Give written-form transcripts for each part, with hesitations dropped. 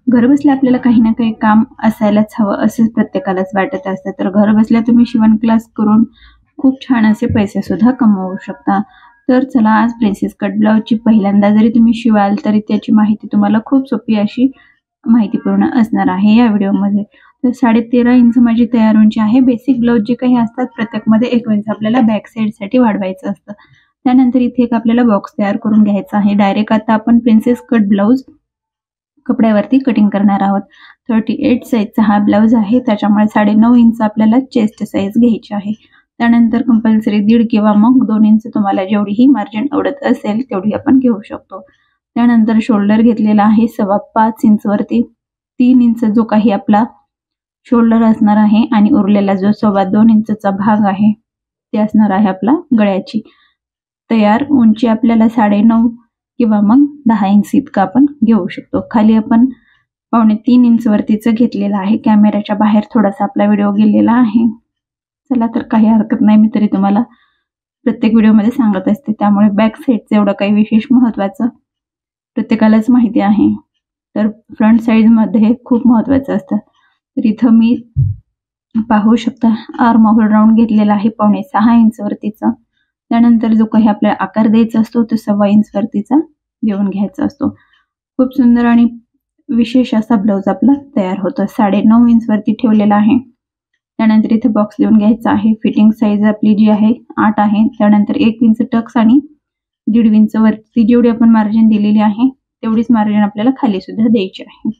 घरबसल्या आपल्याला काही ना काही काम असायलाच हवं असं प्रत्येकालाच वाटत असतं, तर घरबसल्या तुम्ही शिवण क्लास करून खूप छान असे पैसे सुद्धा कमवू शकता. तर चला, आज प्रिन्सेस कट ब्लाउजची पहिल्यांदा जरी तुम्ही शिवाल तरी त्याची माहिती तुम्हाला खूप सोपी अशी माहितीपूर्ण असणार आहे या व्हिडिओमध्ये. तर 13.5 इंच माझी तयार उंची आहे. बेसिक ब्लाउज जे काही असतात प्रत्येकमध्ये 1 इंच आपल्याला बॅक साईडसाठी वाढवायचं असतं. त्यानंतर इथे एक आपल्याला बॉक्स तयार करून घ्यायचा आहे. डायरेक्ट आता आपण प्रिन्सेस कट ब्लाउज कपड्यावरती कटिंग करणार आहोत. 38 साईजचा हा ब्लाउज आहे, त्याच्यामुळे 9.5 इंच आपल्याला चेस्ट साईज घ्यायची आहे. त्यानंतर कंपल्सरी 1.5 किंवा मग 2 इंच तुम्हाला जेवढीही मार्जिन आवडत असेल तेवढी आपण घेऊ शकतो. त्यानंतर शोल्डर घेतलेला आहे 5.25 इंच वरती. 3 इंच जो काही आपला शोल्डर असणार आहे आणि उरलेला जो 2.25 इंचचा भाग आहे ते असणार आहे आपला गळ्याची तयार उंची. आपल्याला 9.5 किंवा मग 10 इंच इतका आपण घेऊ शकतो. खाली आपण 2.25 इंच वरतीच घेतलेला आहे. कॅमेऱ्याच्या बाहेर थोडासा आपला व्हिडिओ गेलेला आहे. चला, तर काही हरकत नाही, मी तरी तुम्हाला प्रत्येक व्हिडिओमध्ये सांगत असते, त्यामुळे बॅक साईडचं एवढं काही विशेष महत्त्वाचं प्रत्येकालाच माहिती आहे. तर फ्रंट साईडमध्ये खूप महत्त्वाचं असतं. तर इथं मी पाहू शकता आर्म होल राऊंड घेतलेला आहे 5.6 इंच वरतीचा. त्यानंतर जो काही आपल्याला आकार द्यायचा असतो तो 1.25 इंच वरतीचा देऊन घ्यायचा असतो. खूप सुंदर आणि विशेष असा ब्लाउज आपला तयार होतो. 9.5 इंच वरती ठेवलेला आहे. त्यानंतर इथे बॉक्स लिहून घ्यायचा आहे. फिटिंग साईज आपली जी आहे 8 आहे. त्यानंतर 1 इंच टक्स आणि 1.5 इंच वरती जेवढी आपण मार्जिन दिलेली आहे तेवढीच मार्जिन आपल्याला खाली सुद्धा द्यायची आहे.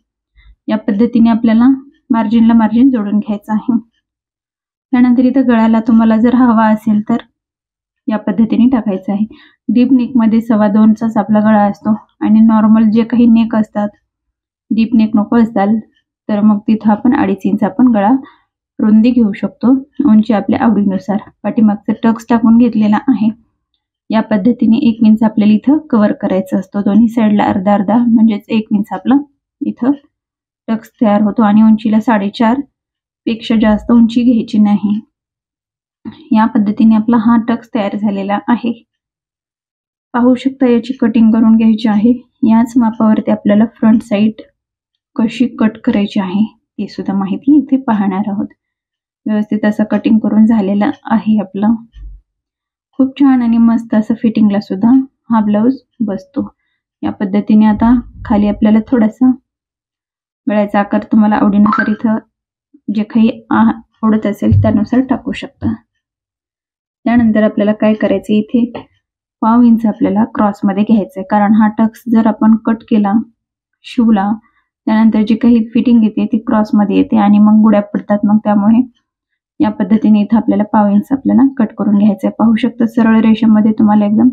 या पद्धतीने आपल्याला मार्जिनला मार्जिन जोडून घ्यायचं आहे. त्यानंतर इथं गळ्याला तुम्हाला जर हवा असेल तर या पद्धतीने टाकायचं आहे. डीप नेकमध्ये 2.25चाच आपला गळा असतो आणि नॉर्मल जे काही नेक असतात, डीप नेक नको असाल तर मग तिथं आपण 2.5 इंच आपण गळा रुंदी घेऊ शकतो. उंची आपल्या आवडीनुसार. पाठीमागचा टक्स टाकून घेतलेला आहे. या पद्धतीने 1 इंच आपल्याला इथं कव्हर करायचं असतं. दोन्ही साईडला अर्धा म्हणजेच 1 इंच आपला इथं टक्स तयार होतो आणि उंचीला 4.5 पेक्षा जास्त उंची घ्यायची नाही. या पद्धतीने आपला हा टक्स तयार झालेला आहे. पाहू शकता, याची कटिंग करून घ्यायची आहे. याच मापावरती आपल्याला फ्रंट साईड कशी कट करायची आहे ती सुद्धा माहिती इथे पाहणार आहोत. व्यवस्थित असं कटिंग करून झालेला आहे आपला. खूप छान आणि मस्त असं फिटिंगला सुद्धा हा ब्लाउज बसतो. या पद्धतीने आता खाली आपल्याला थोडासा गळ्याचा आकार तुम्हाला आवडीनुसार इथं जे काही आवडत असेल त्यानुसार टाकू शकता. त्यानंतर आपल्याला काय करायचं, इथे 1.5 इंच आपल्याला क्रॉसमध्ये घ्यायचं आहे, कारण हा टक्स जर आपण कट केला शिवला त्यानंतर जी काही फिटिंग येते ती क्रॉसमध्ये येते आणि मग गुड्या पडतात. मग त्यामुळे या पद्धतीने इथं आपल्याला 1.5 इंच आपल्याला कट करून घ्यायचं आहे. पाहू शकता सरळ रेषेमध्ये तुम्हाला एकदम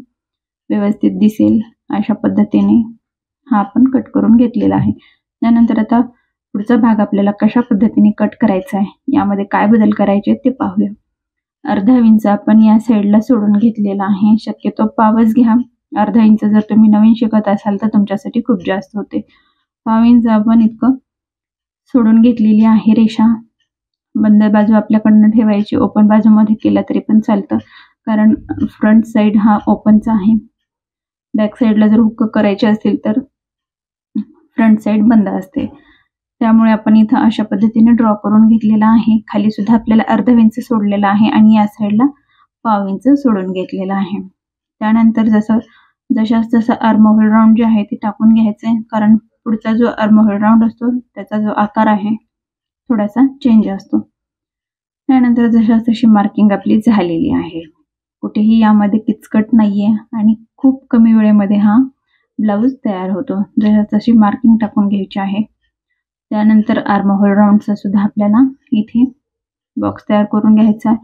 व्यवस्थित दिसेल अशा पद्धतीने हा आपण कट करून घेतलेला आहे. त्यानंतर आता पुढचा भाग आपल्याला कशा पद्धतीने कट करायचा आहे, यामध्ये काय बदल करायचे ते पाहूया. अर्धा इंच आपण या साईडला सोडून घेतलेला आहे. शक्यतो 1.5 घ्या. अर्धा इंच जर तुम्ही नवीन शिकत असाल तर तुमच्यासाठी खूप जास्त होते. 1.5 इंच आपण इतकं सोडून घेतलेली आहे रेषा. बंद बाजू आपल्याकडनं ठेवायची. ओपन बाजूमध्ये केला तरी पण चालतं, कारण फ्रंट साईड हा ओपनचा आहे. बॅक साईडला जर हुक करायचे असेल तर फ्रंट साईड बंद असते. त्यामुळे आपण इथं अशा पद्धतीने ड्रॉ करून घेतलेला आहे. खाली सुद्धा आपल्याला अर्धा इंच सोडलेला आहे आणि या साईडला 1.5 इंच सोडून घेतलेला आहे. त्यानंतर जसं आर्म होल राऊंड जे आहे ते टाकून घ्यायचं आहे, कारण पुढचा जो आर्म होल राऊंड असतो त्याचा जो आकार आहे थोडासा चेंज असतो. त्यानंतर जशी मार्किंग आपली झालेली आहे, कुठेही यामध्ये किचकट नाहीये आणि खूप कमी वेळेमध्ये हा ब्लाउज तयार होतो. जशी मार्किंग टाकून घ्यायची आहे. त्यानंतर आर्म होल राऊंडचा सुद्धा आपल्याला इथे बॉक्स तयार करून घ्यायचा आहे.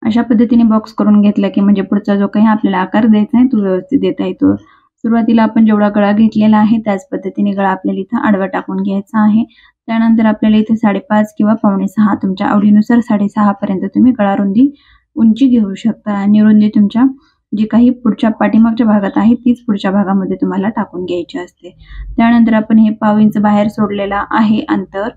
अशा पद्धतीने बॉक्स करून घेतला की म्हणजे पुढचा जो काही आपल्याला आकार द्यायचा आहे तो व्यवस्थित देता येतो. सुरुवातीला आपण जेवढा गळा घेतलेला आहे त्याच पद्धतीने गळा आपल्याला इथं आडवा टाकून घ्यायचा आहे. त्यानंतर आपल्याला इथे 5.5 किंवा 5.6 तुमच्या आवडीनुसार 6.5 पर्यंत तुम्ही गळा रुंदी उंची घेऊ शकता आणि रुंदी तुमच्या जी काही पुढच्या पाठीमागच्या भागात आहे तीच पुढच्या भागामध्ये तुम्हाला टाकून घ्यायची असते. त्यानंतर आपण हे 1.5 इंच बाहेर सोडलेला आहे अंतर,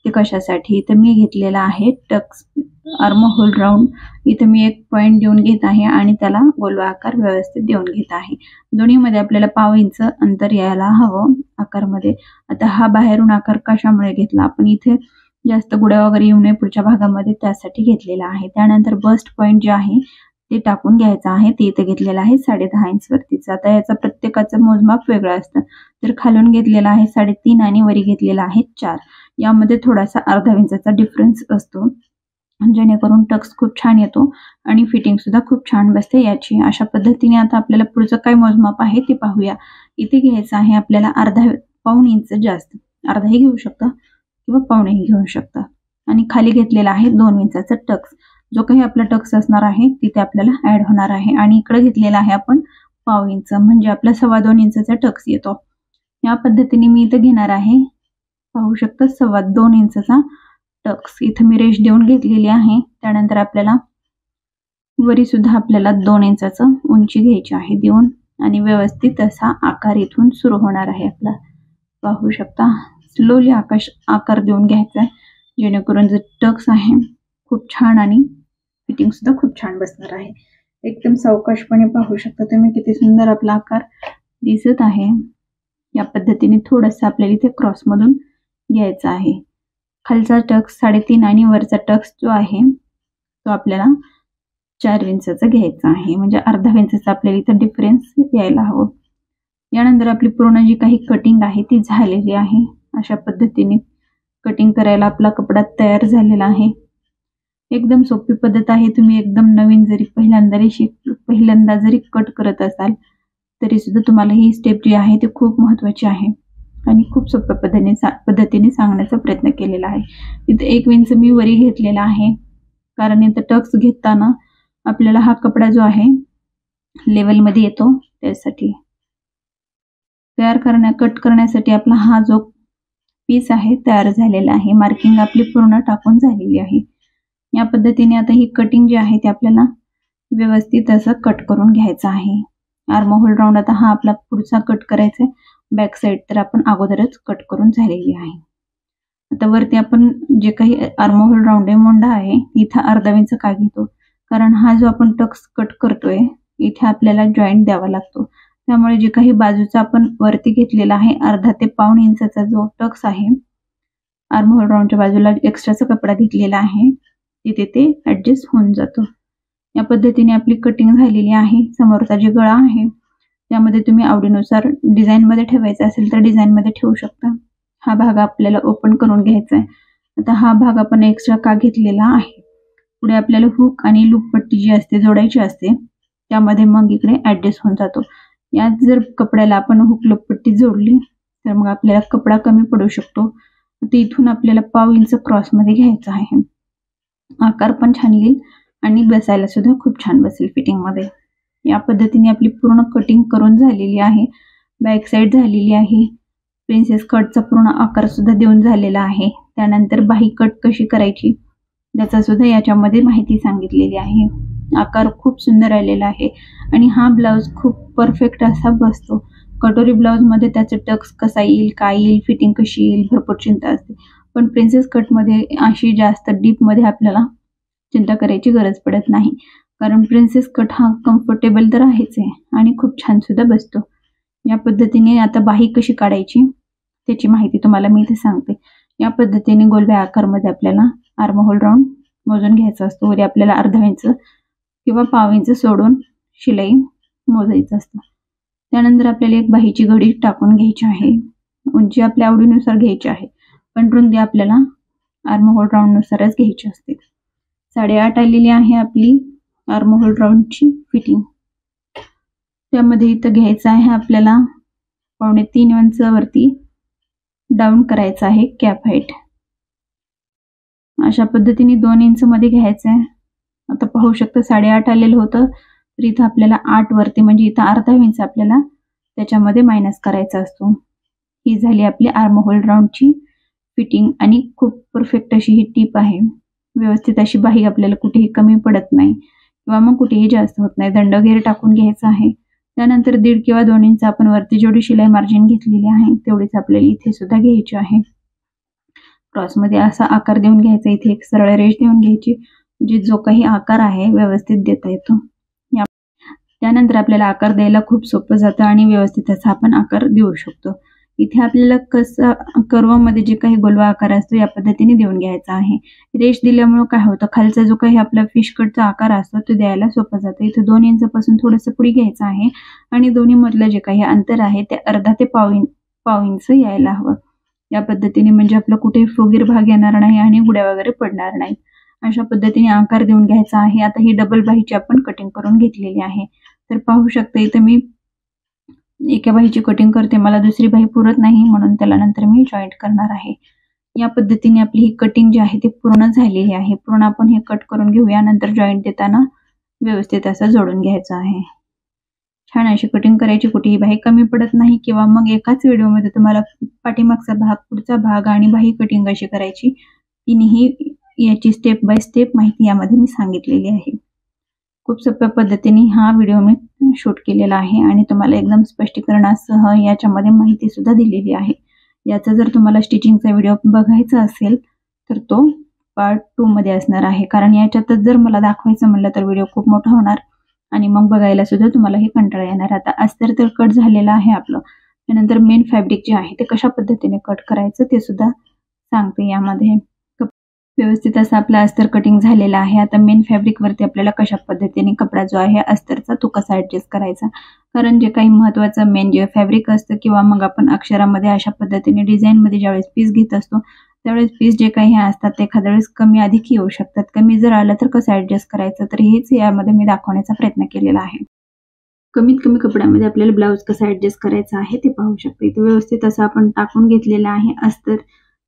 ते कशासाठी तर मी घेतलेला आहे टक्स आर्म होल राऊंड इथे मी एक पॉइंट देऊन घेत आहे आणि त्याला गोलवा आकार व्यवस्थित देऊन घेत आहे. दोन्हीमध्ये आपल्याला 1/2 इंच अंतर यायला हवं आकारमध्ये. आता हा बाहेरून आकार कशामुळे घेतला आपण, इथे जास्त गुड्या वगैरे येऊ नये पुढच्या भागामध्ये, त्यासाठी घेतलेला आहे. त्यानंतर बस्ट पॉइंट जे आहे ते टाकून घ्यायचं आहे. ते इथे घेतलेलं आहे 10.5 इंच वरतीचं. आता याचा प्रत्येकाचं मोजमाप वेगळं असतं. तर खालून घेतलेला आहे 3.5 आणि वरी घेतलेला आहे 4. यामध्ये थोडासा अर्धा इंचाचा डिफरन्स असतो, जेणेकरून टक्स खूप छान येतो आणि फिटिंग सुद्धा खूप छान बसते याची. अशा पद्धतीने आता आपल्याला पुढचं काय मोजमाप आहे ते पाहूया. इथे घ्यायचं आहे आपल्याला पाऊण इंच जास्त, अर्धाही घेऊ शकता किंवा पावणेही घेऊ शकता. आणि खाली घेतलेला आहे 2 इंचाचा टक्स. जो काही आपला टक्स असणार आहे तिथे आपल्याला ऍड होणार आहे. आणि इकडे घेतलेला आहे आपण 1/2 इंच, म्हणजे आपला 2.25 इंचाचा टक्स येतो. या पद्धतीने मी इथे घेणार आहे, पाहू शकता 2.25 इंचाचा टक्स. इथे मी रेष देऊन घेतलेली आहे. त्यानंतर आपल्याला वरी सुद्धा आपल्याला 2 इंचाचं उंची घ्यायची आहे देऊन, आणि व्यवस्थित असा आकार इथून सुरू होणार आहे आपला. पाहू शकता स्लोली आकार देऊन घ्यायचा आहे, जेणेकरून जे टक्स आहे खूप छान आणि फिटिंग सुद्धा खूप छान बसणार आहे. एकदम सावकाशपणे पाहू शकता तुम्ही किती सुंदर आपला आकार दिसत आहे. या पद्धतीने थोडंसं आपल्याला इथे क्रॉसमधून घ्यायचा आहे. खालचा टक्स 3.5 आणि वरचा टक्स जो आहे तो आपल्याला 4 इंचाचा घ्यायचा आहे, म्हणजे अर्धा इंचाचा आपल्याला इथं डिफरन्स यायला हवं. यानंतर आपली पूर्ण जी काही कटिंग आहे ती झालेली आहे. अशा पद्धतीने कटिंग करायला आपला कपडा तयार झालेला आहे. एकदम सोपी पद्धत आहे. तुम्ही एकदम नवीन जरी पहिल्यांदा जरी कट करत असाल तरी सुद्धा तुम्हाला ही स्टेप जी आहे ती खूप महत्त्वाची आहे आणि खूप सोप्या पद्धतीने सांगण्याचा प्रयत्न केलेला आहे. इथे 1 इंच मी वरी घेतलेला आहे, कारण इथं टक्स घेताना आपल्याला हा कपडा जो आहे लेवलमध्ये येतो, त्यासाठी कट करण्यासाठी आपला हा जो पीस आहे तयार झालेला आहे. मार्किंग आपली पूर्ण टाकून झालेली आहे. या पद्धतीने आता ही कटिंग जी आहे ती आपल्याला व्यवस्थित असं कट करून घ्यायचं आहे. आर्म होल राऊंड आता हा आपला पुढचा कट करायचा आहे. बॅक साईड तर आपण अगोदरच कट करून झालेली आहे. आता वरती आपण जे काही आर्म होल राऊंड आहे, मोंढा आहे, इथं अर्धा इंच का घेतो, कारण हा जो आपण टक्स कट करतोय इथे आपल्याला जॉईंट द्यावा लागतो. त्यामुळे जे काही बाजूचा आपण वरती घेतलेला आहे अर्धा ते पाऊण इंचाचा जो टक्स आहे, आर्म होल राऊंडच्या बाजूला एक्स्ट्राचा कपडा घेतलेला आहे, तिथे ते ऍडजस्ट होऊन जातो. या पद्धतीने आपली कटिंग झालेली आहे. समोरचा जे गळा आहे त्यामध्ये तुम्ही आवडीनुसार डिझाईन मध्ये ठेवायचा असेल तर डिझाईन मध्ये ठेवू शकता. हा भाग आपल्याला ओपन करून घ्यायचा आहे. आता हा भाग आपण एक्स्ट्रा का घेतलेला आहे, पुढे आपल्याला हुक आणि लूप पट्टी जी असते जोडायची असते, त्यामध्ये मग इकडे ऍडजस्ट होऊन जातो. यात जर कपड्याला आपण हुक लूप पट्टी जोडली तर मग आपल्याला कपडा कमी पडू शकतो. तर इथून आपल्याला 1/2 इंच क्रॉस मध्ये घ्यायचा आहे. आकार पण छान येईल आणि बसायला सुद्धा खूप छान बसेल फिटिंग मध्ये. या पद्धतीने आपली पूर्ण कटिंग करून झालेली आहे. बॅक साईड झालेली आहे. प्रिन्सेस कटचा पूर्ण आकार सुद्धा देऊन झालेला आहे. त्यानंतर बाही कट कशी करायची त्याचा सुद्धा याच्यामध्ये माहिती सांगितलेली आहे. आकार खूप सुंदर आलेला आहे आणि हा ब्लाउज खूप परफेक्ट असा बसतो. कटोरी ब्लाउज मध्ये त्याचे टक्स कसा येईल, काय येईल, फिटिंग कशी येईल, भरपूर चिंता असते. पण प्रिन्सेस कट मध्ये अशी जास्त डीप मध्ये आपल्याला चिंता करायची गरज पडत नाही, कारण प्रिन्सेस कट हा कम्फर्टेबल तर आहेच आहे आणि खूप छान सुद्धा बसतो. या पद्धतीने आता बाही कशी काढायची त्याची माहिती तुम्हाला मी इथे सांगते. या पद्धतीने गोलव्या आकारमध्ये आपल्याला आर्म होल राऊंड मोजून घ्यायचा असतो. वरी आपल्याला अर्धा इंच किंवा 1/2 इंच सोडून शिलाई मोजायचं असतं. त्यानंतर आपल्याला एक बाहीची घडी टाकून घ्यायची आहे. उंची आपल्या आवडीनुसार घ्यायची आहे, पण रुंदी आपल्याला आर्म होल राऊंड नुसारच घ्यायची असते. 8.5 आलेली आहे आपली आर्म होल राऊंडची फिटिंग. त्यामध्ये इथं घ्यायचं आहे आपल्याला 2.25 इंच वरती डाऊन करायचं आहे कॅप हाईट. अशा पद्धतीने 2 इंच मध्ये घ्यायचं आहे. आता पाहू शकता 8.5 आलेलं होतं, तर इथं आपल्याला 8 वरती म्हणजे इथं अर्धा इंच आपल्याला त्याच्यामध्ये मायनस करायचा असतो. ही झाली आपली आर्म होल राऊंडची फिटिंग आणि खूप परफेक्ट अशी ही टीप आहे. व्यवस्थित अशी बाही आपल्याला कुठेही कमी पडत नाही किंवा मग कुठेही जास्त होत नाही. दंड वगैरे टाकून घ्यायचा आहे. त्यानंतर 1.5 किंवा 2 इंच आपण वरती जेवढी शिलाई मार्जिन घेतलेली आहे तेवढीच आपल्याला इथे सुद्धा घ्यायची आहे. क्रॉस मध्ये असा आकार देऊन घ्यायचा. इथे एक सरळ रेष देऊन घ्यायची. जो काही आकार आहे व्यवस्थित देता येतो। त्यानंतर आपल्याला आकार द्यायला खूप सोपं जातं आणि व्यवस्थित असा आपण आकार देऊ शकतो। इथे आपल्याला कसं कर्वमध्ये जे काही गोलवा आकार असतो या पद्धतीने देऊन घ्यायचा आहे। रेष दिल्यामुळे काय होतं, खालचा जो काही आपला फिश कटचा आकार असतो तो द्यायला सोपं जातं। इथे 2 इंचापासून थोडंसं पुढे घ्यायचं आहे आणि दोन्ही मधलं जे काही अंतर आहे ते अर्धा ते पाव इंच यायला हवं। या पद्धतीने म्हणजे आपलं कुठे फुगीर भाग येणार नाही आणि गुड्या वगैरे पडणार नाहीत। अशा पद्धतीने आकार देऊन घ्यायचा आहे। आता ही डबल बाहीची आपण कटिंग करून घेतलेली आहे। तर पाहू शकता इथे मी एका बाहीची कटिंग करते, मला दुसरी बाही पुरत नाही म्हणून त्याला नंतर मी जॉईंट करणार आहे। या पद्धतीने आपली ही कटिंग जी आहे ती पूर्ण झालेली आहे। पूर्ण आपण हे कट करून घेऊया, नंतर जॉईंट देताना व्यवस्थित असं जोडून घ्यायचं आहे। छान अशी कटिंग करायची, कुठेही बाही कमी पडत नाही किंवा मग एकाच व्हिडिओमध्ये तुम्हाला पाठीमागचा भाग, पुढचा भाग आणि बाही कटिंग कशी करायची तिन्ही याची स्टेप बाय स्टेप माहिती यामध्ये मी सांगितलेली आहे। खूप सोप्या पद्धतीने हा व्हिडिओ मी शूट केलेला आहे आणि तुम्हाला एकदम स्पष्टीकरणासह याच्यामध्ये माहिती सुद्धा दिलेली आहे। याचा जर तुम्हाला स्टिचिंगचा व्हिडिओ बघायचा असेल तर तो पार्ट 2 मध्ये असणार आहे, कारण याच्यातच जर मला दाखवायचं म्हणलं तर व्हिडिओ खूप मोठा होणार आणि मग बघायला सुद्धा तुम्हाला हे कंटाळा येणार। आता अस्तर तर कट झालेलं आहे आपलं, त्यानंतर मेन फॅब्रिक जे आहे ते कशा पद्धतीने कट करायचं ते सुद्धा सांगते यामध्ये। व्यवस्थित असं आपला अस्तर कटिंग झालेला आहे। आता मेन फॅब्रिक वरती आपल्याला कशा पद्धतीने कपडा जो आहे अस्तरचा तो कसा ऍडजस्ट करायचा, कारण जे काही महत्त्वाचं मेन जे फॅब्रिक असतं किंवा मग आपण अक्षरामध्ये अशा पद्धतीने डिझाईन मध्ये ज्यावेळेस पीस घेत असतो त्यावेळेस पीस जे काही असतात ते एखाद्या वेळेस कमी अधिक येऊ शकतात। कमी जर आलं तर कसं ऍडजस्ट करायचं, तर हेच यामध्ये मी दाखवण्याचा प्रयत्न केलेला आहे। कमीत कमी कपड्यामध्ये आपल्याला ब्लाउज कसा ऍडजस्ट करायचा आहे ते पाहू शकता। इथे व्यवस्थित असं आपण टाकून घेतलेलं आहे अस्तर।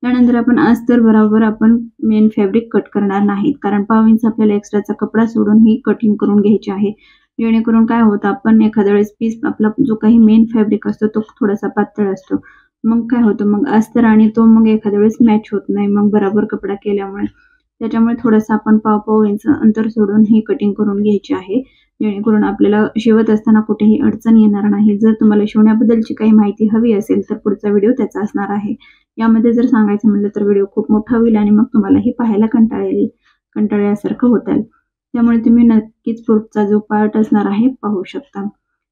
त्यानंतर आपण अस्तर बरोबर आपण मेन फॅब्रिक कट करणार नाहीत, कारण पाव इंच आपल्याला एक्स्ट्राचा कपडा सोडून ही कटिंग करून घ्यायची आहे। जेणेकरून काय होतं, आपण एखाद्या वेळेस पीस आपला जो काही मेन फॅब्रिक असतो तो थोडासा पातळ असतो, मग काय होतं मग अस्तर आणि तो मग एखाद्या वेळेस मॅच होत नाही मग बरोबर कपडा केल्यामुळे। त्याच्यामुळे थोडंसं आपण पाव इंच अंतर सोडून ही कटिंग करून घ्यायची आहे, जेणेकरून आपल्याला शिवत असताना कुठेही अडचण येणार नाही। जर तुम्हाला शिवण्याबद्दलची काही माहिती हवी असेल तर पुढचा व्हिडिओ त्याचा असणार आहे। यामध्ये जर सांगायचं म्हणलं तर व्हिडिओ खूप मोठा होईल आणि मग तुम्हाला हे पाहायला कंटाळल्यासारखं होतं। त्यामुळे तुम्ही नक्कीच पुढचा जो पार्ट असणार आहे पाहू शकता।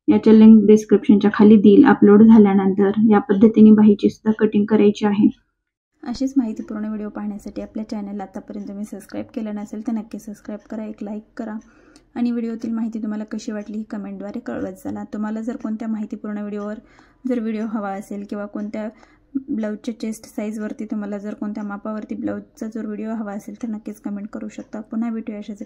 याच्या लिंक डिस्क्रिप्शनच्या खाली देईल। अपलोड झाल्यानंतर या पद्धतीने बाहीची सुद्धा कटिंग करायची आहे। अशीच माहितीपूर्ण व्हिडिओ पाहण्यासाठी आपल्या चॅनलला आतापर्यंत तुम्ही सबस्क्राईब केलं नसेल तर नक्की सबस्क्राईब करा, एक लाईक करा आणि व्हिडिओतील माहिती तुम्हाला कशी वाटली ही कमेंटद्वारे कळवत चला। तुम्हाला जर कोणत्या माहितीपूर्ण व्हिडिओवर जर व्हिडिओ हवा असेल किंवा कोणत्या ब्लाऊजच्या चेस्ट साईजवरती तुम्हाला जर कोणत्या मापावरती ब्लाऊजचा जर व्हिडिओ हवा असेल तर नक्कीच कमेंट करू शकता। पुन्हा भेटूया अशाच